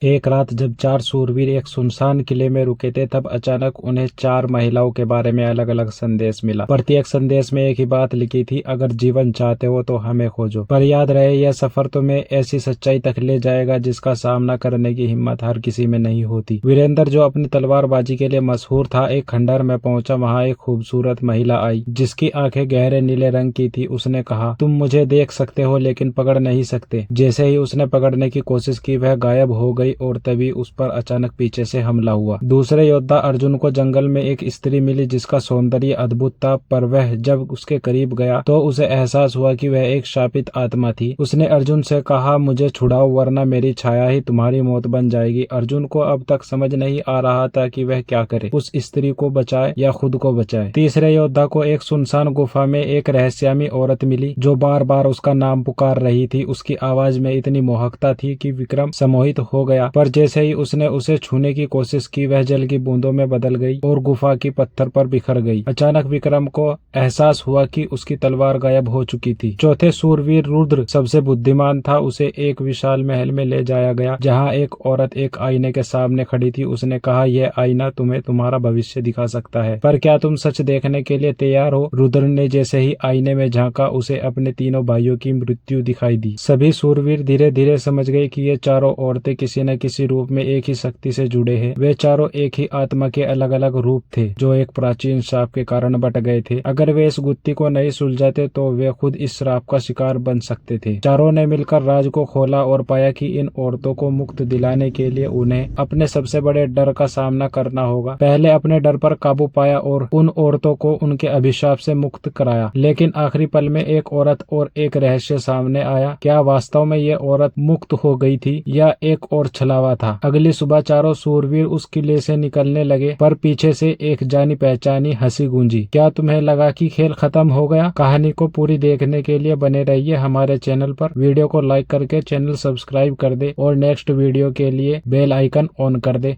एक रात जब चार शूरवीर एक सुनसान किले में रुके थे, तब अचानक उन्हें चार महिलाओं के बारे में अलग अलग संदेश मिला। प्रत्येक संदेश में एक ही बात लिखी थी, अगर जीवन चाहते हो तो हमें खोजो। पर याद रहे, यह सफर तुम्हें ऐसी सच्चाई तक ले जाएगा जिसका सामना करने की हिम्मत हर किसी में नहीं होती। वीरेंद्र, जो अपनी तलवारबाजी के लिए मशहूर था, एक खंडहर में पहुंचा। वहां एक खूबसूरत महिला आई जिसकी आंखें गहरे नीले रंग की थी। उसने कहा, तुम मुझे देख सकते हो लेकिन पकड़ नहीं सकते। जैसे ही उसने पकड़ने की कोशिश की, वह गायब हो गई और तभी उस पर अचानक पीछे से हमला हुआ। दूसरे योद्धा अर्जुन को जंगल में एक स्त्री मिली जिसका सौंदर्य अद्भुत था, पर वह जब उसके करीब गया तो उसे एहसास हुआ कि वह एक शापित आत्मा थी। उसने अर्जुन से कहा, मुझे छुड़ाओ वरना मेरी छाया ही तुम्हारी मौत बन जाएगी। अर्जुन को अब तक समझ नहीं आ रहा था कि वह क्या करे, उस स्त्री को बचाए या खुद को बचाए। तीसरे योद्धा को एक सुनसान गुफा में एक रहस्यमयी औरत मिली जो बार बार उसका नाम पुकार रही थी। उसकी आवाज में इतनी मोहकता थी कि विक्रम सम्मोहित हो गया, पर जैसे ही उसने उसे छूने की कोशिश की, वह जल की बूंदों में बदल गई और गुफा की पत्थर पर बिखर गई। अचानक विक्रम को एहसास हुआ कि उसकी तलवार गायब हो चुकी थी। चौथे शूरवीर रुद्र सबसे बुद्धिमान था। उसे एक विशाल महल में ले जाया गया जहाँ एक औरत एक आईने के सामने खड़ी थी। उसने कहा, यह आईना तुम्हें तुम्हारा भविष्य दिखा सकता है, पर क्या तुम सच देखने के लिए तैयार हो? रुद्र ने जैसे ही आईने में झांका, उसे अपने तीनों भाइयों की मृत्यु दिखाई दी। सभी शूरवीर धीरे धीरे समझ गए कि ये चारों औरतें किसी न किसी रूप में एक ही शक्ति से जुड़े हैं। वे चारों एक ही आत्मा के अलग अलग रूप थे जो एक प्राचीन श्राप के कारण बट गए थे। अगर वे इस गुत्थी को नहीं सुलझाते तो वे खुद इस श्राप का शिकार बन सकते थे। चारों ने मिलकर राज को खोला और पाया कि इन औरतों को मुक्त दिलाने के लिए उन्हें अपने सबसे बड़े डर का सामना करना होगा। पहले अपने डर पर काबू पाया और उन औरतों को उनके अभिशाप से मुक्त कराया, लेकिन आखिरी पल में एक औरत और एक रहस्य सामने आया। क्या वास्तव में ये औरत मुक्त हो गई थी या एक और छलावा था? अगली सुबह चारों शूरवीर उस किले से निकलने लगे, पर पीछे से एक जानी पहचानी हंसी गूंजी। क्या तुम्हें लगा कि खेल खत्म हो गया? कहानी को पूरी देखने के लिए बने रहिए हमारे चैनल पर। वीडियो को लाइक करके चैनल सब्सक्राइब कर दे और नेक्स्ट वीडियो के लिए बेल आइकन ऑन कर दे।